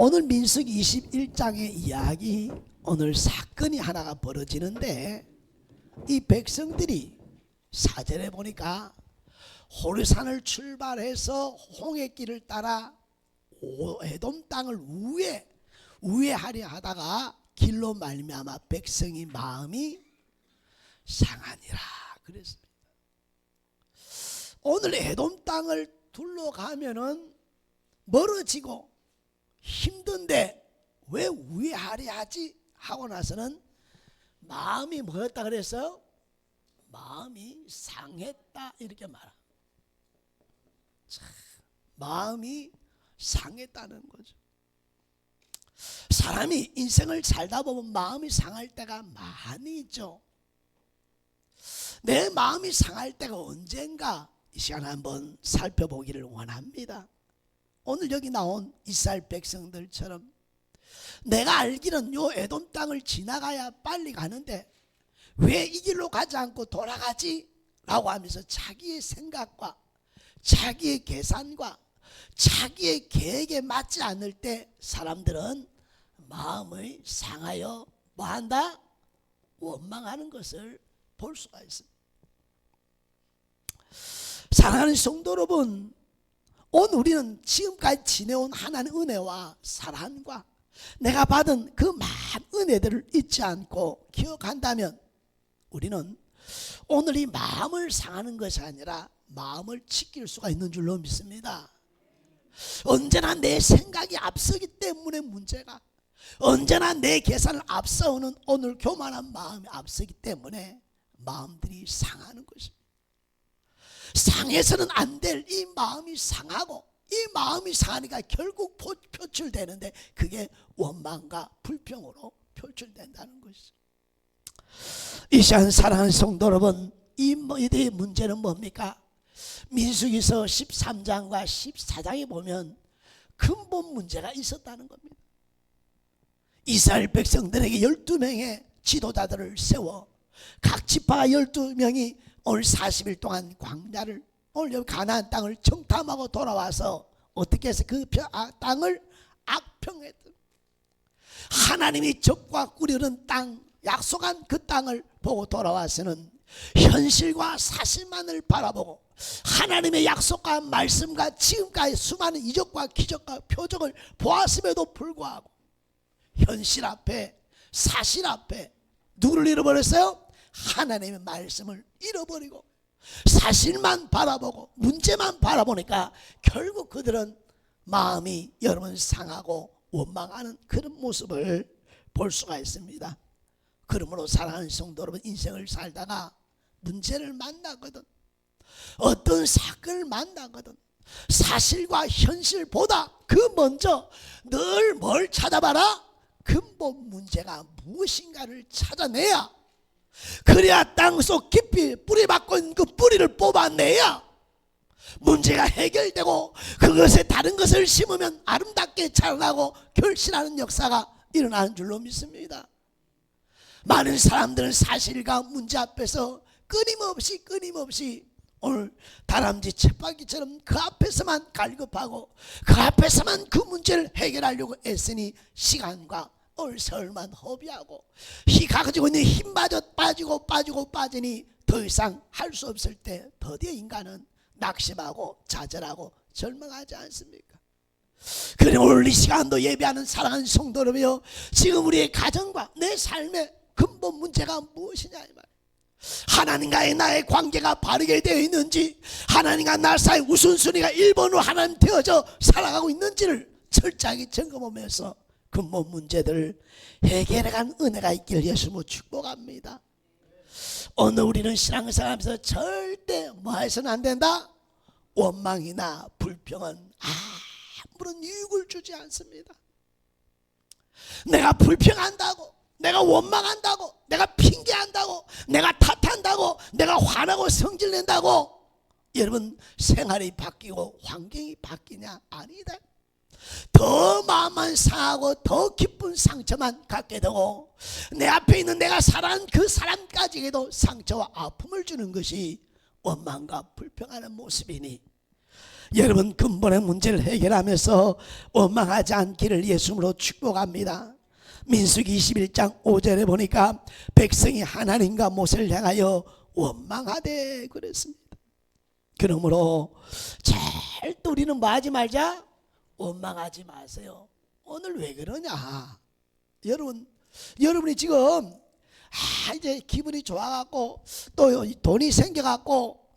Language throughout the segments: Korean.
오늘 민수기 21장의 이야기, 오늘 사건이 하나가 벌어지는데, 이 백성들이 4절에 보니까 호르산을 출발해서 홍해길을 따라 에돔 땅을 우회하려 하다가 길로 말미암아 백성이 마음이 상하니라 그랬습니다. 오늘 에돔 땅을 둘러가면은 멀어지고 힘든데 왜 우회하려 하지 하고 나서는 마음이 뭐였다 그래서 마음이 상했다 이렇게 말합니다. 마음이 상했다는 거죠. 사람이 인생을 살다 보면 마음이 상할 때가 많이 있죠. 내 마음이 상할 때가 언젠가 이 시간에 한번 살펴보기를 원합니다. 오늘 여기 나온 이스라엘 백성들처럼 내가 알기는 요 에돔 땅을 지나가야 빨리 가는데 왜 이 길로 가지 않고 돌아가지? 라고 하면서 자기의 생각과 자기의 계산과 자기의 계획에 맞지 않을 때 사람들은 마음을 상하여 뭐한다? 원망하는 것을 볼 수가 있습니다. 사랑하는 성도 여러분, 오늘 우리는 지금까지 지내온 하나님의 은혜와 사랑과 내가 받은 그 많은 은혜들을 잊지 않고 기억한다면 우리는 오늘 이 마음을 상하는 것이 아니라 마음을 지킬 수가 있는 줄로 믿습니다. 언제나 내 생각이 앞서기 때문에 문제가, 언제나 내 계산을 앞서오는 오늘 교만한 마음이 앞서기 때문에 마음들이 상하는 것입니다. 상해서는 안 될 이 마음이 상하고 이 마음이 상하니까 결국 표출되는데 그게 원망과 불평으로 표출된다는 것이죠. 이 시간 사랑하는 성도 여러분, 이 문제는 뭡니까? 민수기서 13장과 14장에 보면 근본 문제가 있었다는 겁니다. 이스라엘 백성들에게 12명의 지도자들을 세워 각 지파가 12명이 오늘 40일 동안 광야를, 오늘 여기 가나안 땅을 정탐하고 돌아와서 어떻게 해서 그 땅을 악평했던, 하나님이 적과 꾸리는 땅, 약속한 그 땅을 보고 돌아와서는 현실과 사실만을 바라보고 하나님의 약속과 말씀과 지금까지 수많은 이적과 기적과 표적을 보았음에도 불구하고 현실 앞에, 사실 앞에 누구를 잃어버렸어요? 하나님의 말씀을 잃어버리고 사실만 바라보고 문제만 바라보니까 결국 그들은 마음이 여러분 상하고 원망하는 그런 모습을 볼 수가 있습니다. 그러므로 사랑하는 성도 여러분, 인생을 살다가 문제를 만나거든, 어떤 사건을 만나거든, 사실과 현실보다 그 먼저 늘 뭘 찾아봐라? 근본 문제가 무엇인가를 찾아내야, 그래야 땅속 깊이 뿌리 박고 있는 그 뿌리를 뽑아내야 문제가 해결되고 그것에 다른 것을 심으면 아름답게 자라나고 결실하는 역사가 일어나는 줄로 믿습니다. 많은 사람들은 사실과 문제 앞에서 끊임없이 오늘 다람쥐 쳇바퀴처럼 그 앞에서만 갈급하고 그 앞에서만 그 문제를 해결하려고 애쓰니 시간과 오늘 세월만 허비하고 가지고 있는 힘마저 빠지니 더 이상 할 수 없을 때 드디어 인간은 낙심하고 좌절하고 절망하지 않습니까? 그래 오늘 이 시간도 예배하는 사랑하는 성도 여러분요, 지금 우리의 가정과 내 삶의 근본 문제가 무엇이냐 이 말. 하나님과의 나의 관계가 바르게 되어 있는지, 하나님과 나 사이 우선순위가 1번으로 하나님 되어져 살아가고 있는지를 철저하게 점검하면서 근본 문제들을 해결해간 은혜가 있기를 예수님으로 축복합니다. 오늘 우리는 신앙생활하면서 절대 뭐 해서는 안 된다? 원망이나 불평은 아무런 유익을 주지 않습니다. 내가 불평한다고, 내가 원망한다고, 내가 핑계한다고, 내가 탓한다고, 내가 화나고 성질낸다고 여러분 생활이 바뀌고 환경이 바뀌냐? 아니다. 더 마음만 상하고 더 깊은 상처만 갖게 되고 내 앞에 있는 내가 사랑하는 그 사람까지에도 상처와 아픔을 주는 것이 원망과 불평하는 모습이니 여러분 근본의 문제를 해결하면서 원망하지 않기를 예수님으로 축복합니다. 민수기 21장 5절에 보니까 백성이 하나님과 모세를 향하여 원망하되 그랬습니다. 그러므로 절대 우리는 뭐 하지 말자? 원망하지 마세요. 오늘 왜 그러냐? 여러분이 지금 이제 기분이 좋아갖고 또 돈이 생겨갖고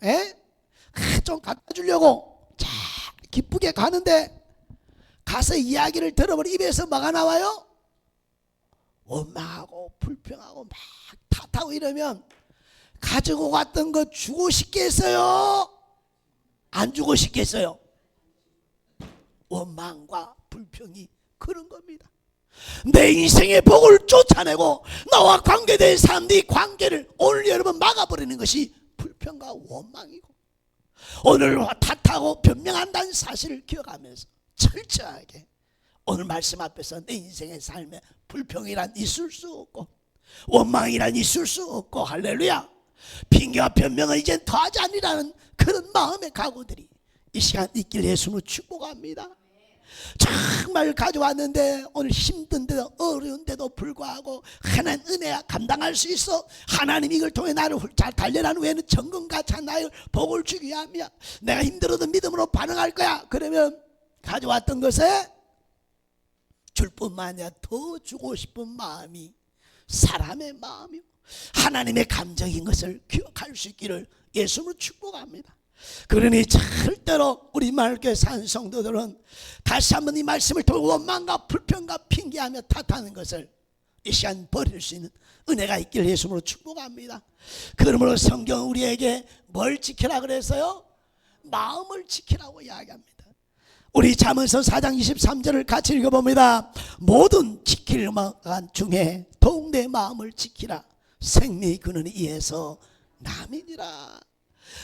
좀 갖다 주려고 자 기쁘게 가는데 가서 이야기를 들어보니 입에서 뭐가 나와요? 원망하고 불평하고 막 탓하고 이러면 가지고 갔던 거 주고 싶겠어요? 안 주고 싶겠어요? 원망과 불평이 그런 겁니다. 내 인생의 복을 쫓아내고 나와 관계된 사람들이 관계를 오늘 여러분 막아버리는 것이 불평과 원망이고, 오늘 탓하고 변명한다는 사실을 기억하면서 철저하게 오늘 말씀 앞에서 내 인생의 삶에 불평이란 있을 수 없고 원망이란 있을 수 없고, 할렐루야, 핑계와 변명은 이젠 더하지 않으라는 그런 마음의 각오들이 이 시간 있길 예수님을 축복합니다. 정말 가져왔는데 오늘 힘든데도 어려운데도 불구하고 하나님 은혜야 감당할 수 있어. 하나님 이걸 통해 나를 잘 달려난 후에는 정금과 찬나의 복을 주기 위함이야. 내가 힘들어도 믿음으로 반응할 거야. 그러면 가져왔던 것에 줄 뿐만 아니라 더 주고 싶은 마음이 사람의 마음이요 하나님의 감정인 것을 기억할 수 있기를 예수님으로 축복합니다. 그러니 절대로 우리 마을교회 산 성도들은 다시 한번 이 말씀을 통해 원망과 불평과 핑계하며 탓하는 것을 이 시간 버릴 수 있는 은혜가 있기를 예수님으로 축복합니다. 그러므로 성경은 우리에게 뭘 지키라 그랬어요? 마음을 지키라고 이야기합니다. 우리 잠언서 4장 23절을 같이 읽어봅니다. 모든 지킬 만 중에 더욱 내 마음을 지키라. 생명의 근원이 이에서 남이니라.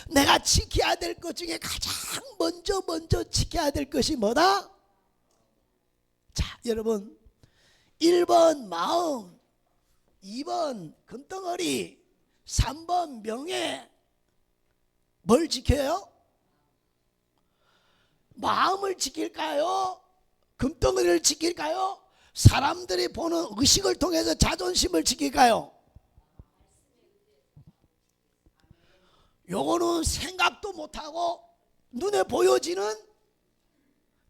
내가 지켜야 될 것 중에 가장 먼저 지켜야 될 것이 뭐다? 자, 여러분, 1번 마음, 2번 금덩어리, 3번 명예. 뭘 지켜요? 마음을 지킬까요? 금덩어리를 지킬까요? 사람들이 보는 의식을 통해서 자존심을 지킬까요? 요거는 생각도 못하고 눈에 보여지는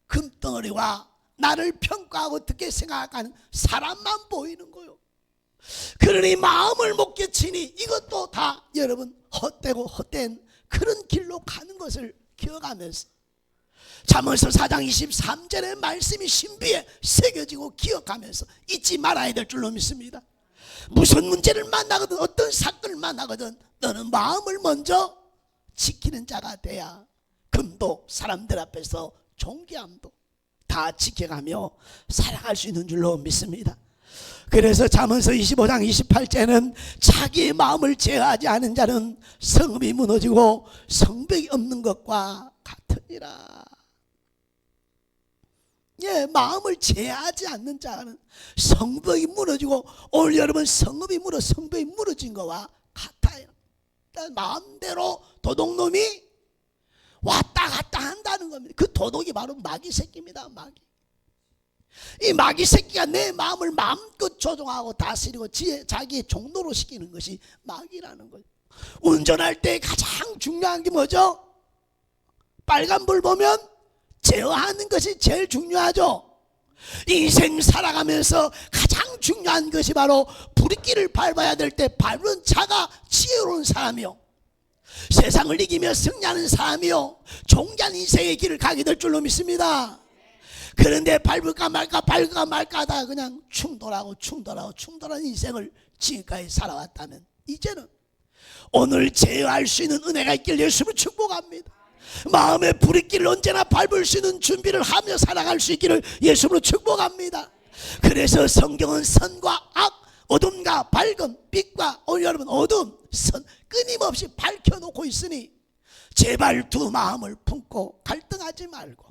금덩어리와 나를 평가하고 어떻게 생각하는 사람만 보이는 거요. 그러니 마음을 못 깨치니 이것도 다 여러분 헛되고 헛된 그런 길로 가는 것을 기억하면서 잠언서 4장 23절의 말씀이 신비에 새겨지고 기억하면서 잊지 말아야 될 줄로 믿습니다. 무슨 문제를 만나거든 어떤 사건을 만나거든 너는 마음을 먼저 지키는 자가 돼야 금도 사람들 앞에서 존귀함도 다 지켜가며 살아갈 수 있는 줄로 믿습니다. 그래서 잠언서 25장 28절은 자기의 마음을 제어하지 않은 자는 성읍이 무너지고 성벽이 없는 것과 같으니라. 예, 마음을 제어하지 않는 자는 성벽이 무너지고, 오늘 여러분 성읍이 성벽이 무너진 것과 같아요. 마음대로 도둑놈이 왔다 갔다 한다는 겁니다. 그 도둑이 바로 마귀 새끼입니다. 마귀. 이 마귀 새끼가 내 마음을 마음껏 조종하고 다스리고 자기의 종로로 시키는 것이 마귀라는 거예요. 운전할 때 가장 중요한 게 뭐죠? 빨간불 보면 제어하는 것이 제일 중요하죠. 인생 살아가면서 가장 중요한 것이 바로 브레이크를 밟아야 될 때 밟는 자가 지혜로운 사람이요 세상을 이기며 승리하는 사람이요 존귀한 인생의 길을 가게 될 줄로 믿습니다. 그런데 밟을까 말까 하다 그냥 충돌하는 인생을 지금까지 살아왔다면 이제는 오늘 제어할 수 있는 은혜가 있길 예수를 축복합니다. 마음의 브레이크를 언제나 밟을 수 있는 준비를 하며 살아갈 수 있기를 예수로 축복합니다. 그래서 성경은 선과 악, 어둠과 밝음, 빛과 오늘 여러분 어둠, 선 끊임없이 밝혀놓고 있으니 제발 두 마음을 품고 갈등하지 말고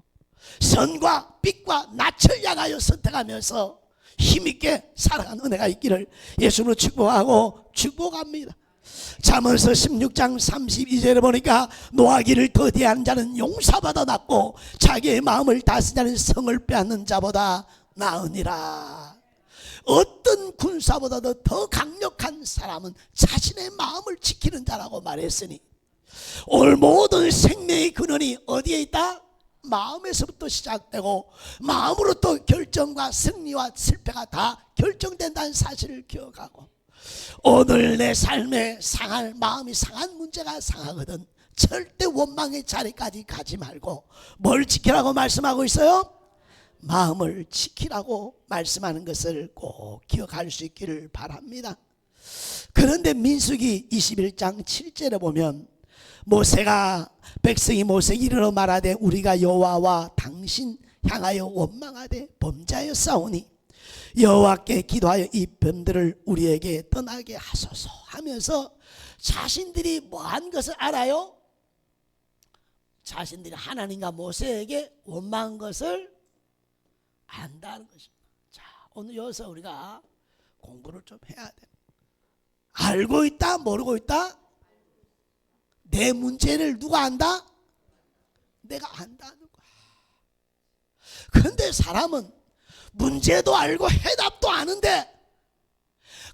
선과 빛과 낯을 향하여 선택하면서 힘있게 살아가는 은혜가 있기를 예수로 축복하고 축복합니다. 잠언서 16장 32절에 보니까 노하기를 더디하는 자는 용사보다 낫고 자기의 마음을 다스리는 자는 성을 빼앗는 자보다 나으니라. 어떤 군사보다도 더 강력한 사람은 자신의 마음을 지키는 자라고 말했으니 오늘 모든 생명의 근원이 어디에 있다? 마음에서부터 시작되고 마음으로부터 결정과 승리와 실패가 다 결정된다는 사실을 기억하고, 오늘 내 삶에 상할 마음이 상한 문제가 상하거든 절대 원망의 자리까지 가지 말고 뭘 지키라고 말씀하고 있어요? 마음을 지키라고 말씀하는 것을 꼭 기억할 수 있기를 바랍니다. 그런데 민수기 21장 7절에 보면 백성이 모세에게 이르러 말하되 우리가 여호와와 당신 향하여 원망하되 범죄하여 싸우니 여호와께 기도하여 이 범들을 우리에게 떠나게 하소서 하면서 자신들이 뭐한 것을 알아요? 자신들이 하나님과 모세에게 원망한 것을 안다는 것입니다. 자, 오늘 여기서 우리가 공부를 좀 해야 돼. 알고 있다? 모르고 있다? 내 문제를 누가 안다? 내가 안다는 거야. 그런데 사람은 문제도 알고 해답도 아는데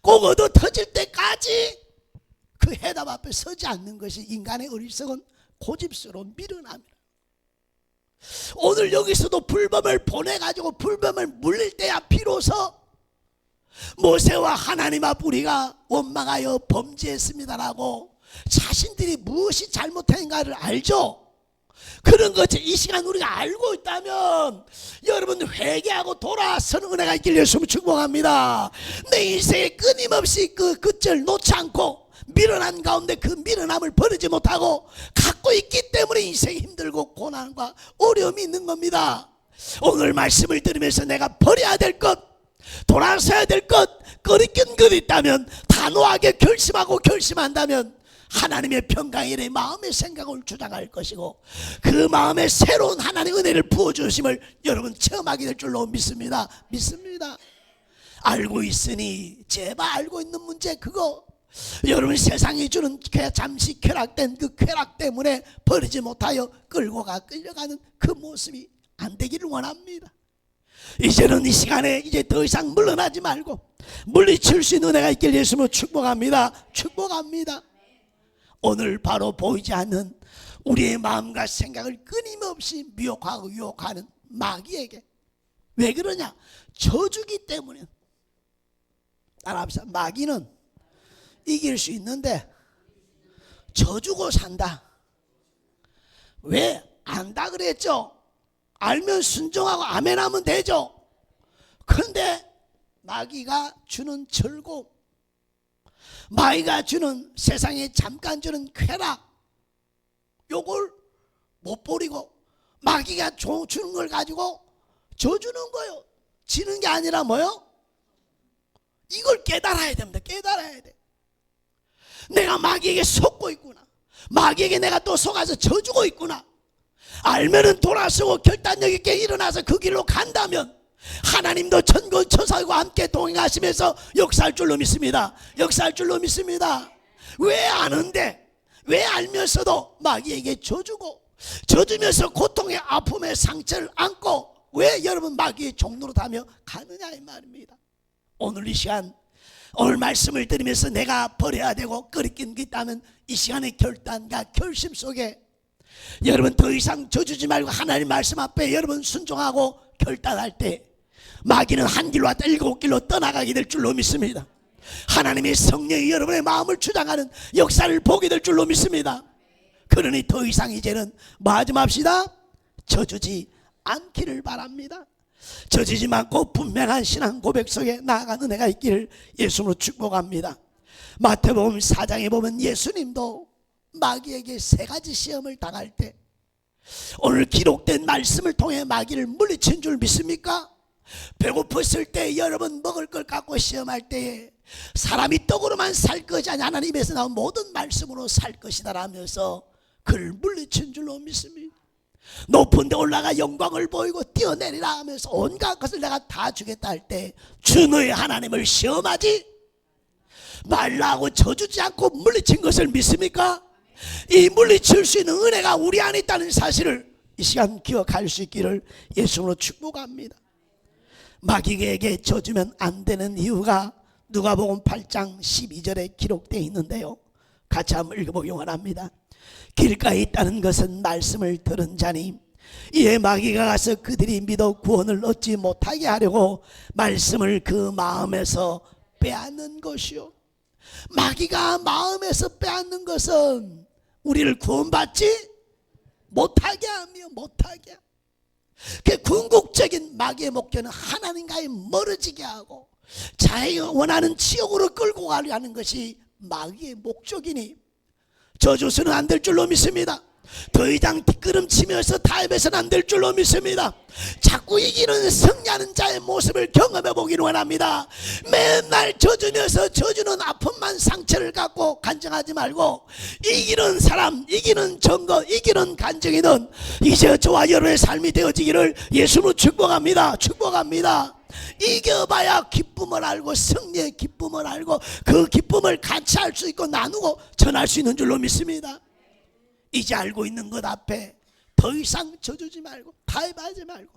꼭 얻어 터질 때까지 그 해답 앞에 서지 않는 것이 인간의 어리석은 고집스러운 미련함이라. 오늘 여기서도 불범을 보내가지고 불범을 물릴 때야 비로소 모세와 하나님 앞 우리가 원망하여 범죄했습니다라고 자신들이 무엇이 잘못한가를 알죠. 그런 것을 이 시간 우리가 알고 있다면 여러분 회개하고 돌아서는 은혜가 있길 예수님을 축복합니다. 내 인생에 끊임없이 그 끝을 놓지 않고 미련한 가운데 그 미련함을 버리지 못하고 갖고 있기 때문에 인생이 힘들고 고난과 어려움이 있는 겁니다. 오늘 말씀을 들으면서 내가 버려야 될 것, 돌아서야 될 것, 꺼리낀 것 있다면 단호하게 결심한다면 하나님의 평강이 내 마음의 생각을 주장할 것이고 그 마음에 새로운 하나님의 은혜를 부어주심을 여러분 체험하게 될 줄로 믿습니다. 알고 있으니 제발 알고 있는 문제 그거 여러분 세상이 주는 잠시 쾌락된 그 쾌락 때문에 버리지 못하여 끌려가는 그 모습이 안 되기를 원합니다. 이제는 이 시간에 이제 더 이상 물러나지 말고 물리칠 수 있는 은혜가 있길 예수님을 축복합니다. 오늘 바로 보이지 않는 우리의 마음과 생각을 끊임없이 미혹하고 유혹하는 마귀에게 왜 그러냐? 저주기 때문에. 따라합시다. 마귀는 이길 수 있는데 저주고 산다. 왜? 안다 그랬죠. 알면 순종하고 아멘 하면 되죠. 그런데 마귀가 주는 즐거움, 마귀가 주는 세상에 잠깐 주는 쾌락, 요걸 못 버리고 마귀가 주는 걸 가지고 져주는 거예요. 지는 게 아니라 뭐요? 이걸 깨달아야 됩니다. 깨달아야 돼. 내가 마귀에게 속고 있구나. 마귀에게 내가 또 속아서 져주고 있구나. 알면은 돌아서고 결단력 있게 일어나서 그 길로 간다면 하나님도 천군천사와 함께 동행하시면서 역사할 줄로 믿습니다. 왜 아는데, 왜 알면서도 마귀에게 져주면서 고통의 아픔의 상처를 안고 왜 여러분 마귀의 종로로 다며 가느냐 이 말입니다. 오늘 이 시간 오늘 말씀을 들으면서 내가 버려야 되고 꺼리낀 게 있다면 이 시간의 결단과 결심 속에 여러분 더 이상 져주지 말고 하나님 말씀 앞에 여러분 순종하고 결단할 때 마귀는 한 길로 왔다 7길로 떠나가게 될 줄로 믿습니다. 하나님의 성령이 여러분의 마음을 주장하는 역사를 보게 될 줄로 믿습니다. 그러니 더 이상 이제는 뭐 하지 맙시다. 져주지 않기를 바랍니다. 져지지 않고 분명한 신앙 고백 속에 나아가는 은혜가 있기를 예수님으로 축복합니다. 마태복음 4장에 보면 예수님도 마귀에게 3가지 시험을 당할 때 오늘 기록된 말씀을 통해 마귀를 물리친 줄 믿습니까? 배고팠을 때 여러분 먹을 걸 갖고 시험할 때에 사람이 떡으로만 살 것이 아니라 하나님에서 나온 모든 말씀으로 살 것이다 라면서 그를 물리친 줄로 믿습니다. 높은 데 올라가 영광을 보이고 뛰어내리라 하면서 온갖 것을 내가 다 주겠다 할 때 주 너의 하나님을 시험하지 말라고 저주지 않고 물리친 것을 믿습니까? 이 물리칠 수 있는 은혜가 우리 안에 있다는 사실을 이 시간 기억할 수 있기를 예수님으로 축복합니다. 마귀에게 져주면 안 되는 이유가 누가복음 8장 12절에 기록되어 있는데요, 같이 한번 읽어보기 원합니다. 길가에 있다는 것은 말씀을 들은 자니 이에 마귀가 가서 그들이 믿어 구원을 얻지 못하게 하려고 말씀을 그 마음에서 빼앗는 것이요. 마귀가 마음에서 빼앗는 것은 우리를 구원받지 못하게 하며 못하게, 그 궁극적인 마귀의 목표는 하나님과의 멀어지게 하고 자기가 원하는 지옥으로 끌고 가려는 것이 마귀의 목적이니 저주서는 안 될 줄로 믿습니다. 더 이상 뒷걸음치면서 타협해서는 안 될 줄로 믿습니다. 자꾸 이기는 승리하는 자의 모습을 경험해 보기를 원합니다. 맨날 저주면서 저주는 아픔만 상처를 갖고 간증하지 말고 이기는 사람, 이기는 증거, 이기는 간증이든 이제 저와 여러분의 삶이 되어지기를 예수로 축복합니다. 축복합니다. 이겨봐야 기쁨을 알고 승리의 기쁨을 알고 그 기쁨을 같이 할 수 있고 나누고 전할 수 있는 줄로 믿습니다. 이제 알고 있는 것 앞에 더 이상 저주지 말고 타협하지 말고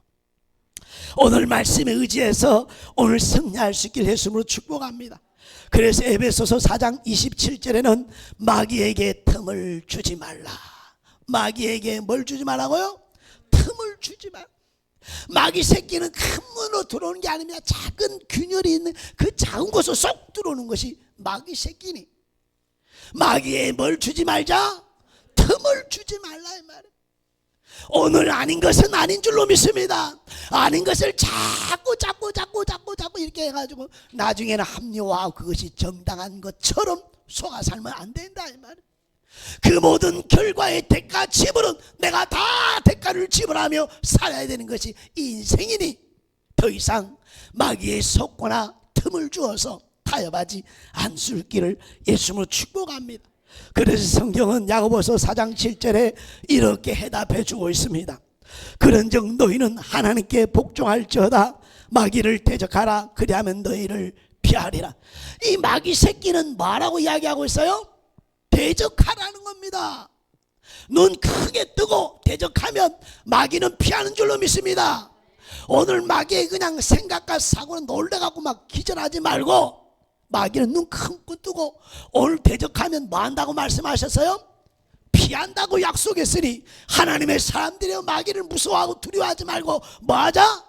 오늘 말씀에 의지해서 오늘 승리할 수 있기를 예수님으로 축복합니다. 그래서 에베소서 4장 27절에는 마귀에게 틈을 주지 말라. 마귀에게 뭘 주지 말라고요? 틈을 주지 말라. 마귀 새끼는 큰 문으로 들어오는 게 아니라 작은 균열이 있는 그 작은 곳으로 쏙 들어오는 것이 마귀 새끼니 마귀에 뭘 주지 말자? 틈을 주지 말라 이 말이에요. 오늘 아닌 것은 아닌 줄로 믿습니다. 아닌 것을 자꾸 이렇게 해가지고 나중에는 합리화하고 그것이 정당한 것처럼 속아 살면 안 된다 이 말이에요. 그 모든 결과의 대가 지불은 내가 다 대가를 지불하며 살아야 되는 것이 인생이니 더 이상 마귀에 속거나 틈을 주어서 타협하지 않을 길을 예수님으로 축복합니다. 그래서 성경은 야고보서 4장 7절에 이렇게 해답해 주고 있습니다. 그런즉 너희는 하나님께 복종할지어다 마귀를 대적하라 그리하면 너희를 피하리라. 이 마귀 새끼는 뭐라고 이야기하고 있어요? 대적하라는 겁니다. 눈 크게 뜨고 대적하면 마귀는 피하는 줄로 믿습니다. 오늘 마귀의 그냥 생각과 사고는 놀래갖고 막 기절하지 말고 마귀는 눈 크게 뜨고 오늘 대적하면 뭐 한다고 말씀하셨어요? 피한다고 약속했으니 하나님의 사람들이 마귀를 무서워하고 두려워하지 말고 뭐 하자?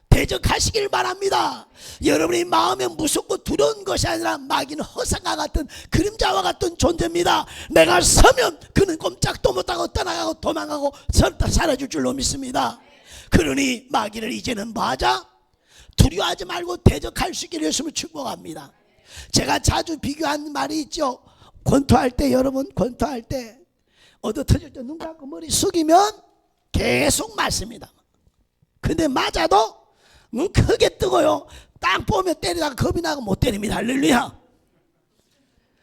대적하시길 바랍니다. 여러분의 마음에 무섭고 두려운 것이 아니라 마귀는 허상과 같은 그림자와 같은 존재입니다. 내가 서면 그는 꼼짝도 못하고 떠나가고 도망가고 사라질 줄로 믿습니다. 그러니 마귀를 이제는 뭐 하자? 두려워하지 말고 대적할 수 있기를 예수님을 축복합니다. 제가 자주 비교한 말이 있죠. 권투할 때 여러분 권투할 때 얻어 터질 때 눈 감고 머리 숙이면 계속 맞습니다. 근데 맞아도 눈 크게 뜨고요 딱 보면 때리다가 겁이 나고 못 때립니다. 할렐루야.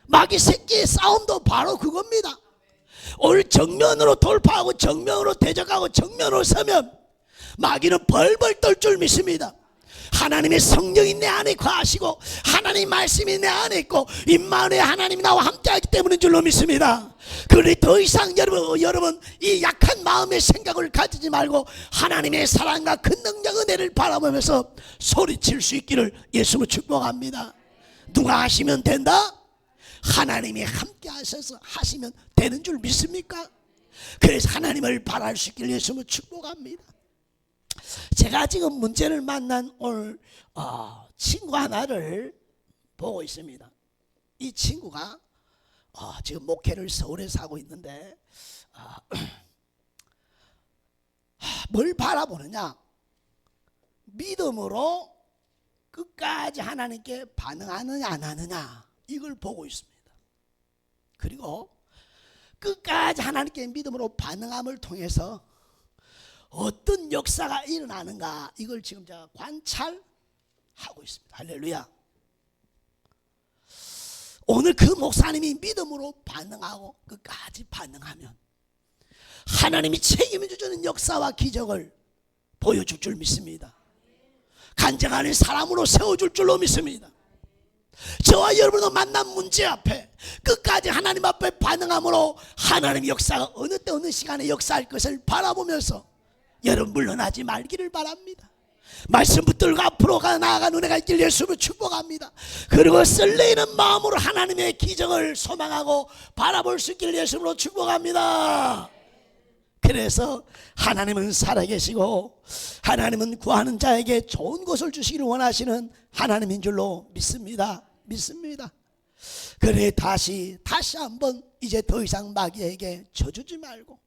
마귀 새끼의 싸움도 바로 그겁니다. 오늘 정면으로 돌파하고 정면으로 대적하고 정면으로 서면 마귀는 벌벌 떨 줄 믿습니다. 하나님의 성령이 내 안에 거하시고 하나님의 말씀이 내 안에 있고 임마누엘 하나님이 나와 함께하기 때문인 줄로 믿습니다. 그러니 더 이상 여러분 이 약한 마음의 생각을 가지지 말고 하나님의 사랑과 그 능력 은혜를 바라보면서 소리칠 수 있기를 예수로 축복합니다. 누가 하시면 된다? 하나님이 함께 하셔서 하시면 되는 줄 믿습니까? 그래서 하나님을 바랄 수 있기를 예수로 축복합니다. 제가 지금 문제를 만난 오늘 친구 하나를 보고 있습니다. 이 친구가 지금 목회를 서울에서 하고 있는데 뭘 바라보느냐? 믿음으로 끝까지 하나님께 반응하느냐 안 하느냐 이걸 보고 있습니다. 그리고 끝까지 하나님께 믿음으로 반응함을 통해서 어떤 역사가 일어나는가 이걸 지금 제가 관찰하고 있습니다. 할렐루야. 오늘 그 목사님이 믿음으로 반응하고 끝까지 반응하면 하나님이 책임을 주는 역사와 기적을 보여줄 줄 믿습니다. 간증하는 사람으로 세워줄 줄로 믿습니다. 저와 여러분도 만난 문제 앞에 끝까지 하나님 앞에 반응함으로 하나님의 역사가 어느 때 어느 시간에 역사할 것을 바라보면서 여러분 물러나지 말기를 바랍니다. 말씀 붙들고 앞으로 나아가 은혜가 있길 예수로 축복합니다. 그리고 설레이는 마음으로 하나님의 기적을 소망하고 바라볼 수 있길 예수로 축복합니다. 그래서 하나님은 살아계시고 하나님은 구하는 자에게 좋은 것을 주시기를 원하시는 하나님인 줄로 믿습니다. 그래 다시 한번 이제 더 이상 마귀에게 져주지 말고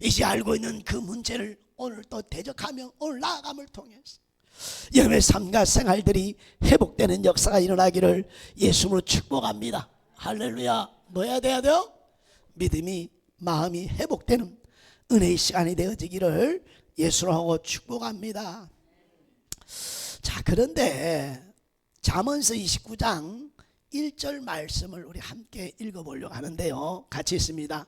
이제 알고 있는 그 문제를 오늘 또 대적하며 오늘 나아감을 통해서 여러분의 삶과 생활들이 회복되는 역사가 일어나기를 예수로 축복합니다. 할렐루야. 뭐 해야 돼요? 믿음이 마음이 회복되는 은혜의 시간이 되어지기를 예수로 하고 축복합니다. 자, 그런데 잠언서 29장 1절 말씀을 우리 함께 읽어보려고 하는데요. 같이 있습니다.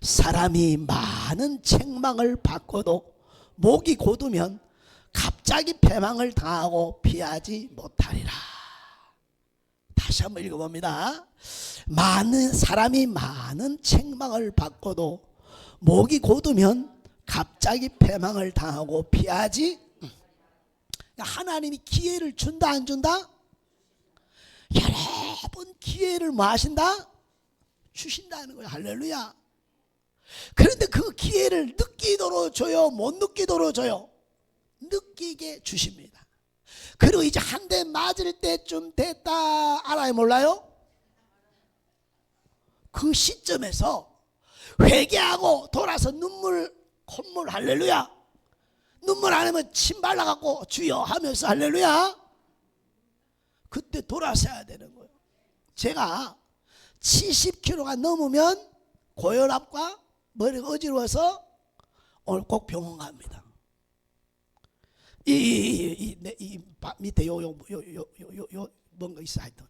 사람이 많은 책망을 받고도 목이 곧으면 갑자기 패망을 당하고 피하지 못하리라. 다시 한번 읽어봅니다. 사람이 많은 책망을 받고도 목이 곧으면 갑자기 패망을 당하고 피하지. 하나님이 기회를 준다 안 준다? 여러 번 기회를 뭐 하신다? 주신다는 거예요. 할렐루야. 그런데 그 기회를 느끼도록 줘요? 못 느끼도록 줘요? 느끼게 주십니다. 그리고 이제 한 대 맞을 때쯤 됐다 알아요 몰라요? 그 시점에서 회개하고 돌아서 콧물 할렐루야. 눈물 안 하면 침 발라갖고 주여 하면서 할렐루야. 그때 돌아서야 되는 거예요. 제가 70kg가 넘으면 고혈압과 머리가 어지러워서 오늘 꼭 병원 갑니다. 이 밑에 요 뭔가 있어 하여튼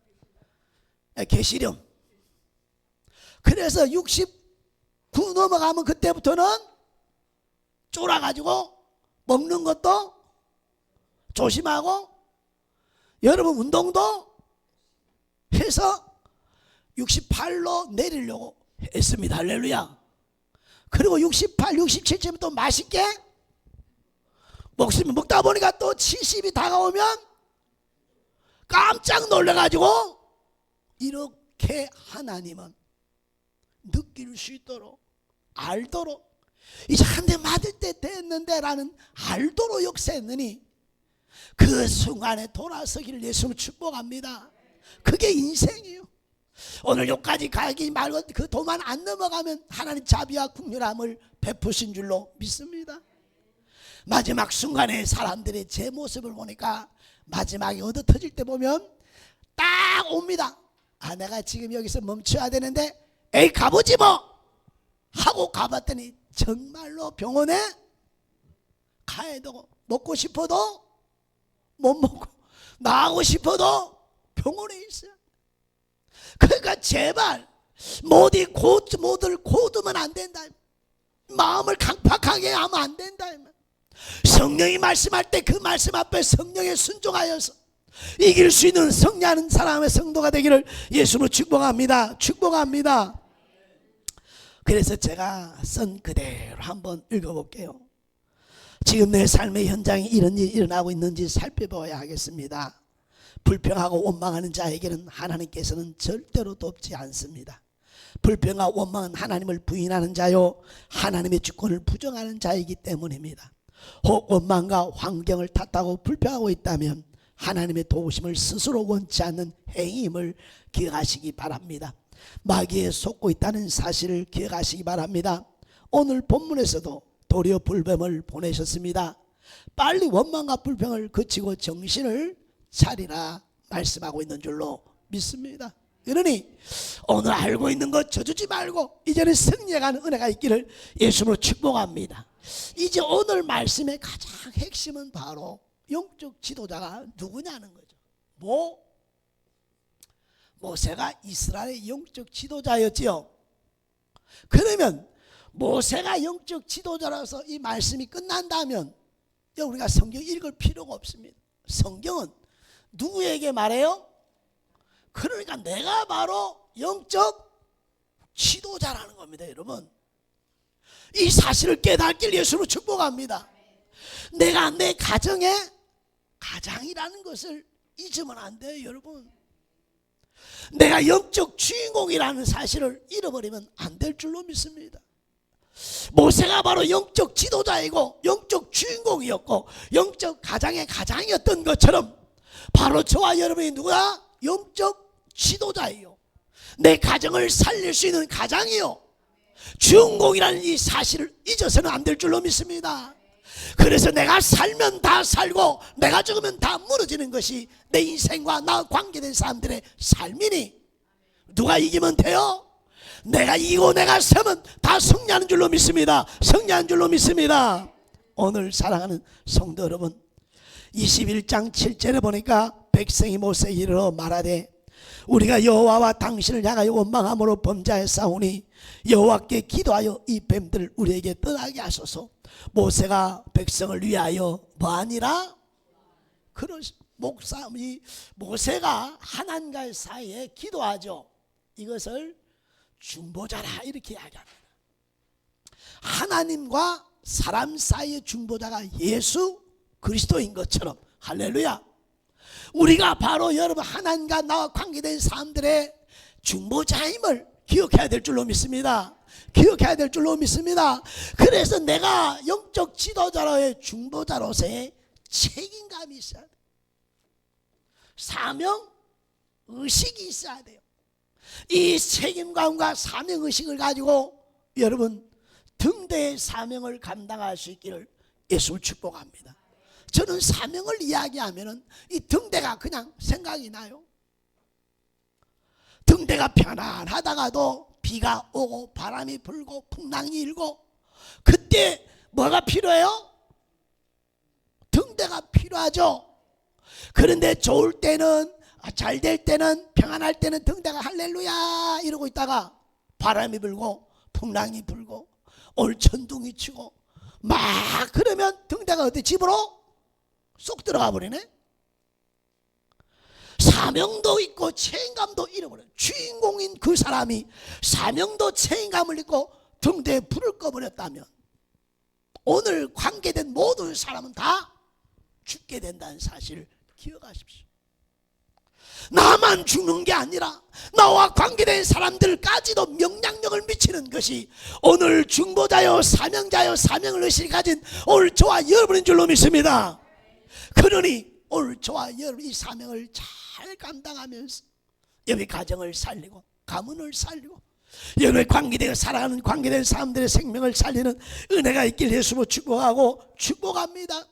개시령. 그래서 69 넘어가면 그때부터는 쫄아가지고 먹는 것도 조심하고 여러분 운동도 해서 68로 내리려고 했습니다. 할렐루야. 그리고 68, 67쯤 또 맛있게 먹다 보니까 또 70이 다가오면 깜짝 놀라가지고 이렇게 하나님은 느낄 수 있도록 알도록 이제 한 대 맞을 때 됐는데 라는 알도록 역사했느니 그 순간에 돌아서기를 예수로 축복합니다. 그게 인생이에요. 오늘 여기까지 가기 말고 그 도만 안 넘어가면 하나님 자비와 긍휼함을 베푸신 줄로 믿습니다. 마지막 순간에 사람들이 제 모습을 보니까 마지막에 얻어 터질 때 보면 딱 옵니다. 아, 내가 지금 여기서 멈춰야 되는데 에이 가보지 뭐 하고 가봤더니 정말로 병원에 가야 되고 먹고 싶어도 못 먹고 나가고 싶어도 병원에 있어요. 그러니까 제발 모두 고두면 안 된다. 마음을 강팍하게 하면 안 된다. 성령이 말씀할 때 그 말씀 앞에 성령에 순종하여서 이길 수 있는 승리하는 사람의 성도가 되기를 예수로 축복합니다. 그래서 제가 쓴 그대로 한번 읽어볼게요. 지금 내 삶의 현장에 이런 일이 일어나고 있는지 살펴봐야 하겠습니다. 불평하고 원망하는 자에게는 하나님께서는 절대로 돕지 않습니다. 불평과 원망은 하나님을 부인하는 자요 하나님의 주권을 부정하는 자이기 때문입니다. 혹 원망과 환경을 탓하고 불평하고 있다면 하나님의 도우심을 스스로 원치 않는 행위임을 기억하시기 바랍니다. 마귀에 속고 있다는 사실을 기억하시기 바랍니다. 오늘 본문에서도 도리어 불뱀을 보내셨습니다. 빨리 원망과 불평을 그치고 정신을 차리라 말씀하고 있는 줄로 믿습니다. 그러니 오늘 알고 있는 것 져주지 말고 이제는 승리해가는 은혜가 있기를 예수로 축복합니다. 이제 오늘 말씀의 가장 핵심은 바로 영적 지도자가 누구냐는 거죠. 모세가 이스라엘의 영적 지도자였지요. 그러면 모세가 영적 지도자라서 이 말씀이 끝난다면 우리가 성경 읽을 필요가 없습니다. 성경은 누구에게 말해요? 그러니까 내가 바로 영적 지도자라는 겁니다. 여러분, 이 사실을 깨닫길 예수로 축복합니다. 내가 내 가정의 가장이라는 것을 잊으면 안 돼요. 여러분, 내가 영적 주인공이라는 사실을 잃어버리면 안 될 줄로 믿습니다. 모세가 바로 영적 지도자이고 영적 주인공이었고 영적 가장의 가장이었던 것처럼 바로 저와 여러분이 누구야? 영적 지도자예요. 내 가정을 살릴 수 있는 가장이요, 주인공이라는 이 사실을 잊어서는 안 될 줄로 믿습니다. 그래서 내가 살면 다 살고 내가 죽으면 다 무너지는 것이 내 인생과 나 관계된 사람들의 삶이니 누가 이기면 돼요? 내가 이기고 내가 세면 다 승리하는 줄로 믿습니다. 승리하는 줄로 믿습니다. 오늘 사랑하는 성도 여러분, 21장 7절에 보니까 백성이 모세에게 이르러 말하되 우리가 여호와와 당신을 향하여 원망함으로 범죄하였사오니 여호와께 기도하여 이 뱀들을 우리에게 떠나게 하소서. 모세가 백성을 위하여 뭐하니라? 그런 모세가 하나님과의 사이에 기도하죠. 이것을 중보자라 이렇게 이야기합니다. 하나님과 사람 사이의 중보자가 예수 그리스도인 것처럼, 할렐루야, 우리가 바로 여러분 하나님과 나와 관계된 사람들의 중보자임을 기억해야 될 줄로 믿습니다. 기억해야 될 줄로 믿습니다. 그래서 내가 영적 지도자로의 중보자로서의 책임감이 있어야 돼요. 사명의식이 있어야 돼요. 이 책임감과 사명의식을 가지고 여러분 등대의 사명을 감당할 수 있기를 예수를 축복합니다. 저는 사명을 이야기하면 이 등대가 그냥 생각이 나요. 등대가 편안하다가도 비가 오고 바람이 불고 풍랑이 일고 그때 뭐가 필요해요? 등대가 필요하죠. 그런데 좋을 때는, 잘 될 때는, 평안할 때는 등대가 할렐루야 이러고 있다가 바람이 불고 풍랑이 불고 오늘 천둥이 치고 막 그러면 등대가 어디 집으로 쏙 들어가 버리네. 사명도 있고 책임감도 잃어버려요. 주인공인 그 사람이 사명도 책임감을 잃고 등대에 불을 꺼버렸다면 오늘 관계된 모든 사람은 다 죽게 된다는 사실을 기억하십시오. 나만 죽는 게 아니라 나와 관계된 사람들까지도 영향력을 미치는 것이 오늘 중보자요 사명자요 사명을 의식이 가진 오늘 저와 여러분인 줄로 믿습니다. 그러니 오늘 저와 여러분 이 사명을 잘 감당하면서 여러분의 가정을 살리고 가문을 살리고 여러분의 관계되어 살아가는 관계된 사람들의 생명을 살리는 은혜가 있길 예수로 축복하고 축복합니다.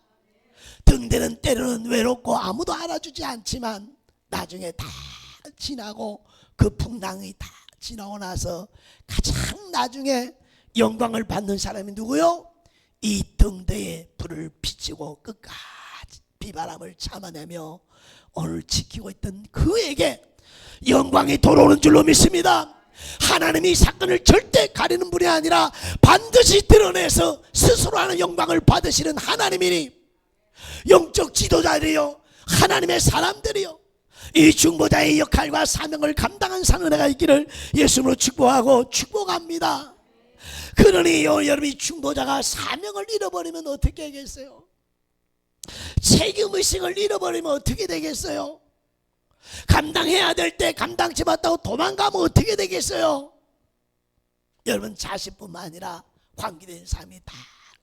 등대는 때로는 외롭고 아무도 알아주지 않지만 나중에 다 지나고 그 풍랑이 다 지나고 나서 가장 나중에 영광을 받는 사람이 누구요? 이 등대에 불을 비치고 끝까지 비바람을 참아내며 오늘 지키고 있던 그에게 영광이 돌아오는 줄로 믿습니다. 하나님이 이 사건을 절대 가리는 분이 아니라 반드시 드러내서 스스로 하는 영광을 받으시는 하나님이니 영적 지도자들이요 하나님의 사람들이요 이 중보자의 역할과 사명을 감당한 은혜가 있기를 예수님으로 축복하고 축복합니다. 그러니 여러분이 중보자가 사명을 잃어버리면 어떻게 되겠어요? 책임의식을 잃어버리면 어떻게 되겠어요? 감당해야 될 때 감당치 못하고 도망가면 어떻게 되겠어요? 여러분 자식뿐만 아니라 관계된 사람이 다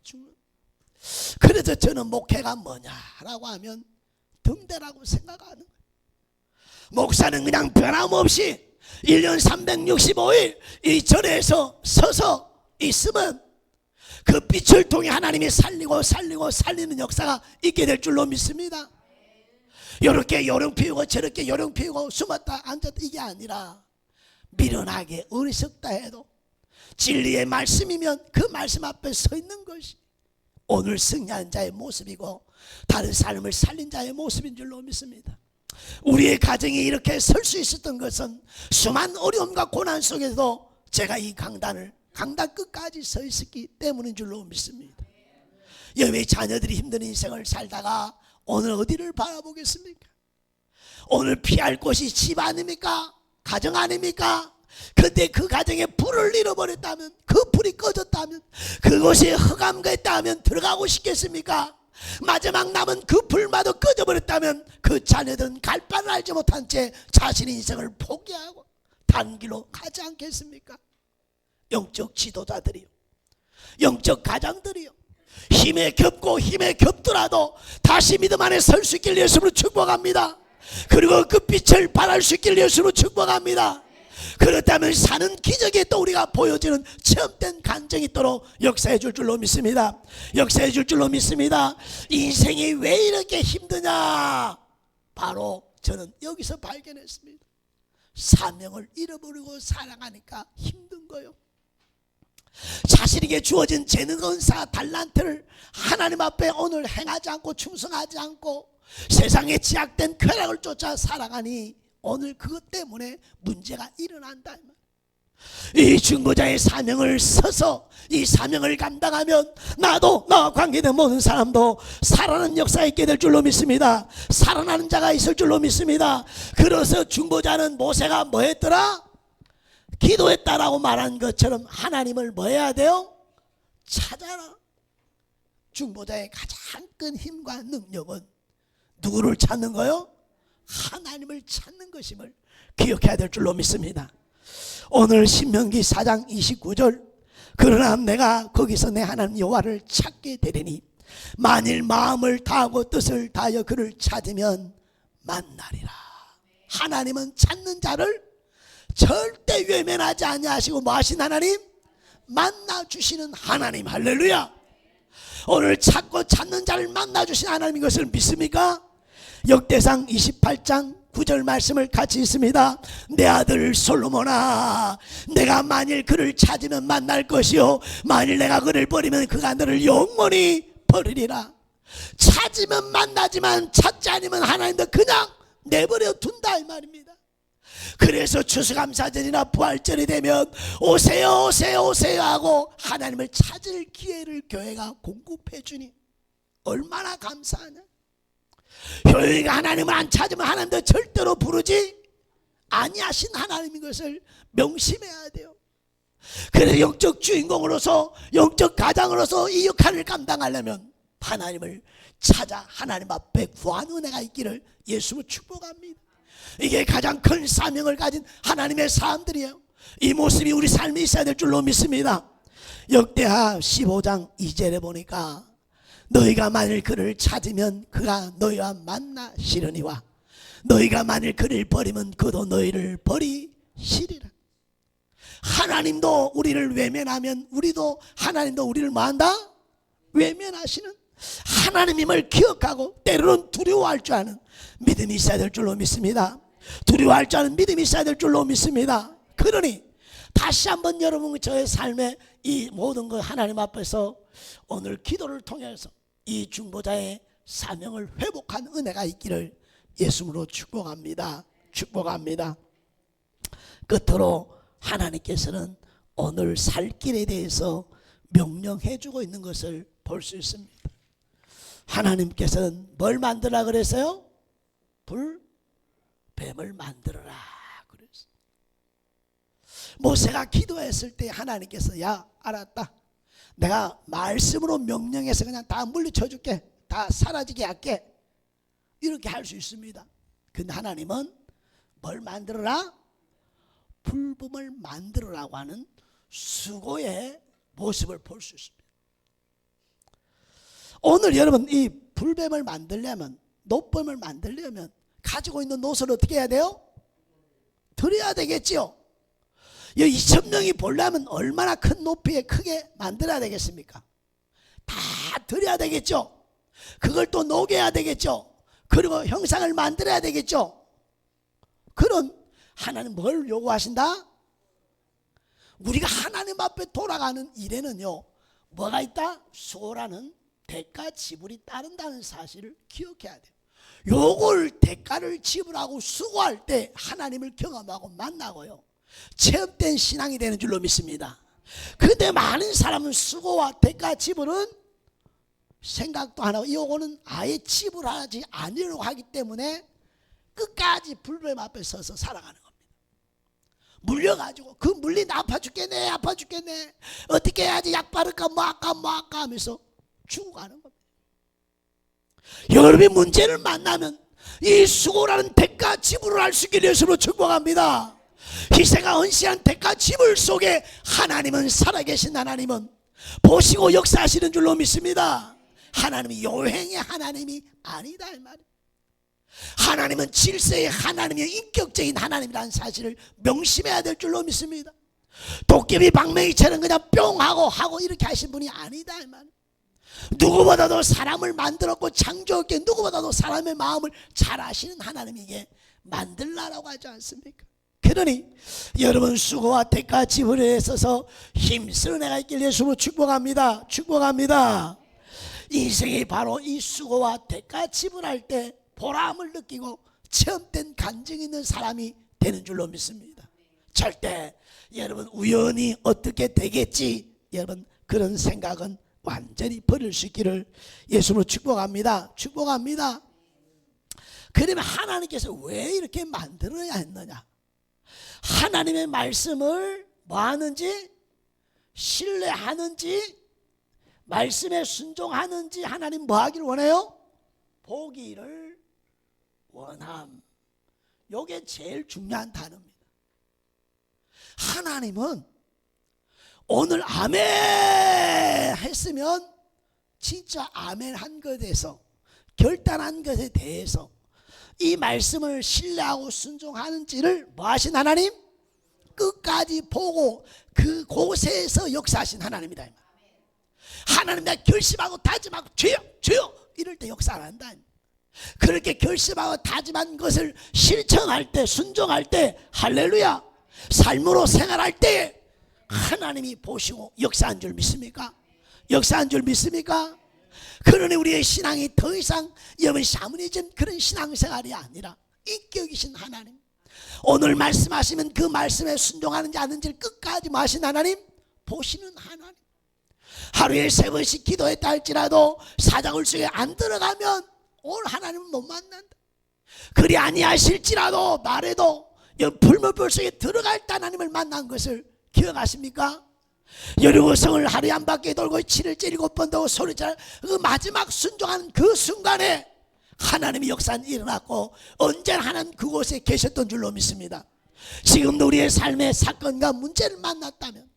죽는. 그래서 저는 목회가 뭐냐라고 하면 등대라고 생각하는 거예요. 목사는 그냥 변함없이 1년 365일 이 절에서 서서 있으면 그 빛을 통해 하나님이 살리는 역사가 있게 될 줄로 믿습니다. 이렇게 요령 피우고 저렇게 요령 피우고 숨었다 앉았다 이게 아니라 미련하게 어리석다 해도 진리의 말씀이면 그 말씀 앞에 서 있는 것이 오늘 승리한 자의 모습이고 다른 삶을 살린 자의 모습인 줄로 믿습니다. 우리의 가정이 이렇게 설 수 있었던 것은 수많은 어려움과 고난 속에서도 제가 이 강단 끝까지 서 있었기 때문인 줄로 믿습니다. 여러분의 자녀들이 힘든 인생을 살다가 오늘 어디를 바라보겠습니까? 오늘 피할 곳이 집 아닙니까? 가정 아닙니까? 근데 그 가정에 불을 잃어버렸다면, 그 불이 꺼졌다면, 그곳에 흑암가 있다면 들어가고 싶겠습니까? 마지막 남은 그 불마저 꺼져버렸다면 그 자녀들은 갈 바를 알지 못한 채 자신의 인생을 포기하고 다른 길로 가지 않겠습니까? 영적 지도자들이요, 영적 가장들이요, 힘에 겹고 힘에 겹더라도 다시 믿음 안에 설 수 있길 예수로 축복합니다. 그리고 그 빛을 발할 수 있길 예수로 축복합니다. 그렇다면 사는 기적에 또 우리가 보여지는 체험된 간증이 있도록 역사해 줄 줄로 믿습니다. 역사해 줄 줄로 믿습니다. 인생이 왜 이렇게 힘드냐? 바로 저는 여기서 발견했습니다. 사명을 잃어버리고 살아가니까 힘든 거요. 자신에게 주어진 재능, 은사, 달란트를 하나님 앞에 오늘 행하지 않고 충성하지 않고 세상에 제약된 쾌락을 쫓아 살아가니 오늘 그것 때문에 문제가 일어난다. 이 중보자의 사명을 서서 이 사명을 감당하면 나도, 나와 관계된 모든 사람도 살아나는 역사가 있게 될 줄로 믿습니다. 살아나는 자가 있을 줄로 믿습니다. 그래서 중보자는 모세가 뭐 했더라? 기도했다라고 말한 것처럼 하나님을 뭐 해야 돼요? 찾아라. 중보자의 가장 큰 힘과 능력은 누구를 찾는 거요? 하나님을 찾는 것임을 기억해야 될 줄로 믿습니다. 오늘 신명기 4장 29절, 그러나 내가 거기서 내 하나님 여호와를 찾게 되리니 만일 마음을 다하고 뜻을 다하여 그를 찾으면 만나리라. 하나님은 찾는 자를 절대 외면하지 아니하시고 뭐 하신 하나님? 만나주시는 하나님. 할렐루야. 오늘 찾고 찾는 자를 만나주신 하나님인 것을 믿습니까? 역대상 28장 9절 말씀을 같이 읽습니다. 내 아들 솔로몬아, 내가 만일 그를 찾으면 만날 것이요 만일 내가 그를 버리면 그가 너를 영원히 버리리라. 찾으면 만나지만 찾지 않으면 하나님도 그냥 내버려 둔다 이 말입니다. 그래서 추수감사절이나 부활절이 되면 오세요 오세요 오세요 하고 하나님을 찾을 기회를 교회가 공급해 주니 얼마나 감사하냐. 교회가 하나님을 안 찾으면 하나님도 절대로 부르지 아니하신 하나님인 것을 명심해야 돼요. 그래서 영적 주인공으로서 영적 가장으로서 이 역할을 감당하려면 하나님을 찾아 하나님 앞에 구하는 은혜가 있기를 예수로 축복합니다. 이게 가장 큰 사명을 가진 하나님의 사람들이에요. 이 모습이 우리 삶에 있어야 될 줄로 믿습니다. 역대하 15장 2절에 보니까 너희가 만일 그를 찾으면 그가 너희와 만나시려니와 너희가 만일 그를 버리면 그도 너희를 버리시리라. 하나님도 우리를 외면하면 우리도 하나님도 우리를 뭐한다? 외면하시는 하나님임을 기억하고 때로는 두려워할 줄 아는 믿음이 있어야 될 줄로 믿습니다. 두려워할 줄 아는 믿음이 있어야 될 줄로 믿습니다. 그러니 다시 한번 여러분 저의 삶에 이 모든 것 하나님 앞에서 오늘 기도를 통해서 이 중보자의 사명을 회복한 은혜가 있기를 예수님으로 축복합니다. 축복합니다. 끝으로 하나님께서는 오늘 살 길에 대해서 명령해 주고 있는 것을 볼 수 있습니다. 하나님께서는 뭘 만들라 그랬어요? 뱀을 만들어라 그랬어요. 모세가 기도했을 때 하나님께서 야 알았다, 내가 말씀으로 명령해서 그냥 다 물리쳐 줄게, 다 사라지게 할게, 이렇게 할 수 있습니다. 근데 하나님은 뭘 만들어라? 불뱀을 만들어라고 하는 수고의 모습을 볼 수 있습니다. 오늘 여러분 이 불뱀을 만들려면, 노뱀을 만들려면 가지고 있는 노선을 어떻게 해야 돼요? 드려야 되겠죠. 2,000명이 보려면 얼마나 큰 높이에 크게 만들어야 되겠습니까? 다 드려야 되겠죠. 그걸 또 녹여야 되겠죠. 그리고 형상을 만들어야 되겠죠. 그런 하나님 뭘 요구하신다? 우리가 하나님 앞에 돌아가는 일에는요 뭐가 있다? 수고라는 대가 지불이 따른다는 사실을 기억해야 돼요. 요걸 대가를 지불하고 수고할 때 하나님을 경험하고 만나고요 체험된 신앙이 되는 줄로 믿습니다. 그런데 많은 사람은 수고와 대가 지불은 생각도 안 하고 요거는 아예 지불하지 않으려고 하기 때문에 끝까지 불뱀 앞에 서서 살아가는 겁니다. 물려가지고 그 물린 아파 죽겠네 아파 죽겠네 어떻게 해야지 약 바를까 뭐 할까 하면서 죽어가는 겁니다. 여러분이 문제를 만나면 이 수고라는 대가 지불을 할 수 있게 예수로 축복합니다. 희생과 헌신한 대가 지불 속에 하나님은 살아계신 하나님은 보시고 역사하시는 줄로 믿습니다. 하나님이 요행의 하나님이 아니다 이 말이에요. 하나님은 질서의 하나님이요 인격적인 하나님이라는 사실을 명심해야 될 줄로 믿습니다. 도깨비 방맹이처럼 그냥 뿅 하고 이렇게 하신 분이 아니다 이 말이에요. 누구보다도 사람을 만들었고 창조했기에 누구보다도 사람의 마음을 잘 아시는 하나님에게 만들라라고 하지 않습니까? 그러니 여러분 수고와 대가 지불에 있어서 힘쓰는 애가 있길 예수로 축복합니다. 축복합니다. 인생이 바로 이 수고와 대가 지불할 때 보람을 느끼고 체험된 간증이 있는 사람이 되는 줄로 믿습니다. 절대 여러분 우연히 어떻게 되겠지 여러분 그런 생각은 완전히 버릴 수 있기를 예수로 축복합니다. 축복합니다. 그러면 하나님께서 왜 이렇게 만들어야 했느냐? 하나님의 말씀을 뭐 하는지 신뢰하는지 말씀에 순종하는지 하나님 뭐 하기를 원해요? 보기를 원함. 요게 제일 중요한 단어입니다. 하나님은 오늘 아멘 했으면 진짜 아멘 한 것에 대해서 결단한 것에 대해서 이 말씀을 신뢰하고 순종하는지를 뭐 하신 하나님? 끝까지 보고 그곳에서 역사하신 하나님이다. 하나님 내가 결심하고 다짐하고 주여 주여 이럴 때 역사 안 한다. 그렇게 결심하고 다짐한 것을 실천할 때 순종할 때 할렐루야 삶으로 생활할 때 하나님이 보시고 역사한 줄 믿습니까? 역사한 줄 믿습니까? 그러니 우리의 신앙이 더 이상 여러분 샤머니즘 그런 신앙생활이 아니라 인격이신 하나님 오늘 말씀하시면 그 말씀에 순종하는지 아닌지를 끝까지 마신 하나님 보시는 하나님 하루에 3번씩 기도했다 할지라도 사자굴 속에 안 들어가면 오늘 하나님은 못 만난다. 그리 아니하실지라도 말해도 불물불 속에 들어갈 때 하나님을 만난 것을 기억하십니까? 여리고성을 하루에 한 바퀴 돌고 7일째 7번 더 소리잘 그 마지막 순종하는 그 순간에 하나님의 역사는 일어났고 언제나 하나님 그곳에 계셨던 줄로 믿습니다. 지금도 우리의 삶의 사건과 문제를 만났다면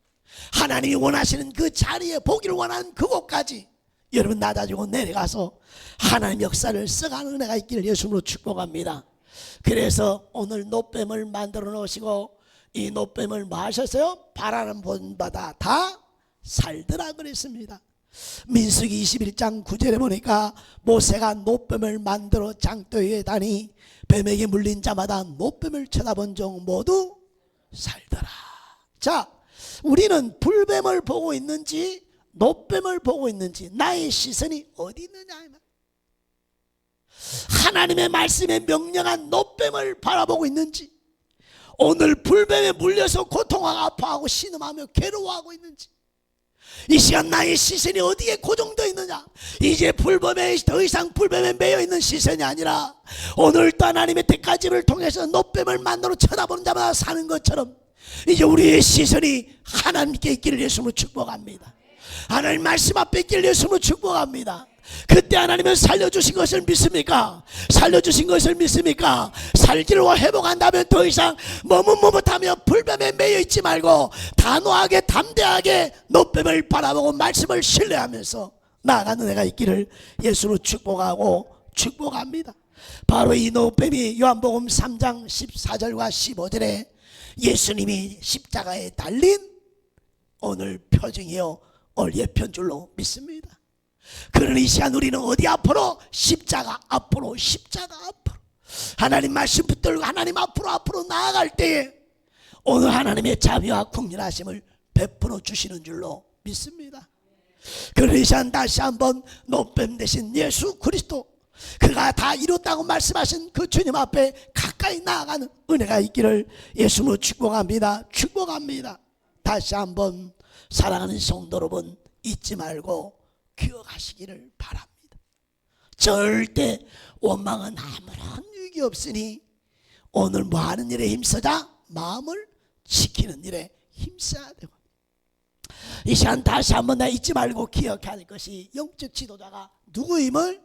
하나님이 원하시는 그 자리에 보기를 원하는 그곳까지 여러분 낮아지고 내려가서 하나님 역사를 써가는 은혜가 있기를 예수님으로 축복합니다. 그래서 오늘 노뱀을 만들어 놓으시고 이 노뱀을 뭐 하셨어요? 바라는 본바다 다 살더라 그랬습니다. 민수기 21장 9절에 보니까 모세가 노뱀을 만들어 장대 위에 다니 뱀에게 물린 자마다 노뱀을 쳐다본 종 모두 살더라. 자, 우리는 불뱀을 보고 있는지 노뱀을 보고 있는지 나의 시선이 어디 있느냐. 하나님의 말씀에 명령한 노뱀을 바라보고 있는지 오늘 불뱀에 물려서 고통하고 아파하고 신음하며 괴로워하고 있는지 이 시간 나의 시선이 어디에 고정되어 있느냐. 이제 불뱀에 더 이상 불뱀에 매여 있는 시선이 아니라 오늘 또 하나님의 대가집을 통해서 노뱀을 만나러 쳐다보는 자마다 사는 것처럼 이제 우리의 시선이 하나님께 있기를 예수님으로 축복합니다. 하나님 말씀 앞에 있기를 예수님으로 축복합니다. 그때 하나님은 살려주신 것을 믿습니까? 살려주신 것을 믿습니까? 살기로 회복한다면 더 이상 머뭇머뭇하며 불뱀에 매여있지 말고 단호하게 담대하게 노뱀을 바라보고 말씀을 신뢰하면서 나아가는 애가 있기를 예수로 축복하고 축복합니다. 바로 이 노뱀이 요한복음 3장 14절과 15절에 예수님이 십자가에 달린 오늘 표징이요 오늘 예표인 줄로 믿습니다. 그러니 이 시간 우리는 어디 앞으로? 십자가 앞으로 십자가 앞으로 하나님 말씀 붙들고 하나님 앞으로 나아갈 때에 오늘 하나님의 자비와 국률하심을 베풀어 주시는 줄로 믿습니다. 그러니 이 시간 다시 한번 노뱀 대신 예수 그리스도 그가 다 이뤘다고 말씀하신 그 주님 앞에 가까이 나아가는 은혜가 있기를 예수님으로 축복합니다. 축복합니다. 다시 한번 사랑하는 성도 여러분 잊지 말고 기억하시기를 바랍니다. 절대 원망은 아무런 유익이 없으니 오늘 뭐 하는 일에 힘쓰자? 마음을 지키는 일에 힘써야 되고, 이 시간 다시 한번 나 잊지 말고 기억해야 할 것이, 영적 지도자가 누구임을,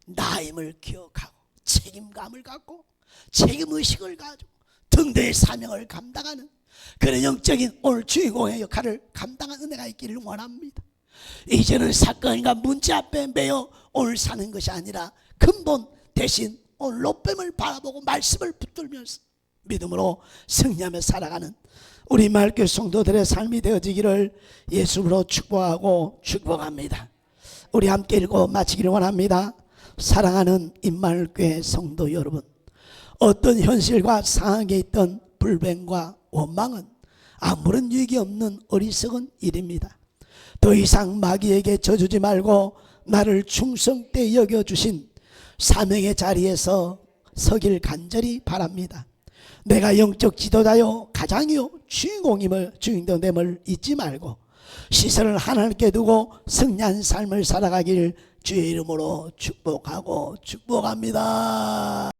나임을 기억하고 책임감을 갖고 책임의식을 가지고 등대의 사명을 감당하는 그런 영적인 오늘 주인공의 역할을 감당한 은혜가 있기를 원합니다. 이제는 사건과 문제 앞에 매여 오늘 사는 것이 아니라 근본 대신 오늘 롯뱀을 바라보고 말씀을 붙들면서 믿음으로 승리하며 살아가는 우리 마을교회 성도들의 삶이 되어지기를 예수로 축복하고 축복합니다. 우리 함께 읽고 마치기를 원합니다. 사랑하는 임마을교회 성도 여러분, 어떤 현실과 상황에 있던 불변과 원망은 아무런 유익이 없는 어리석은 일입니다. 더 이상 마귀에게 져주지 말고 나를 충성되이 여겨주신 사명의 자리에서 서길 간절히 바랍니다. 내가 영적 지도자요 가장이요 주인공됨을 잊지 말고 시선을 하나님께 두고 승리한 삶을 살아가길 주의 이름으로 축복하고 축복합니다.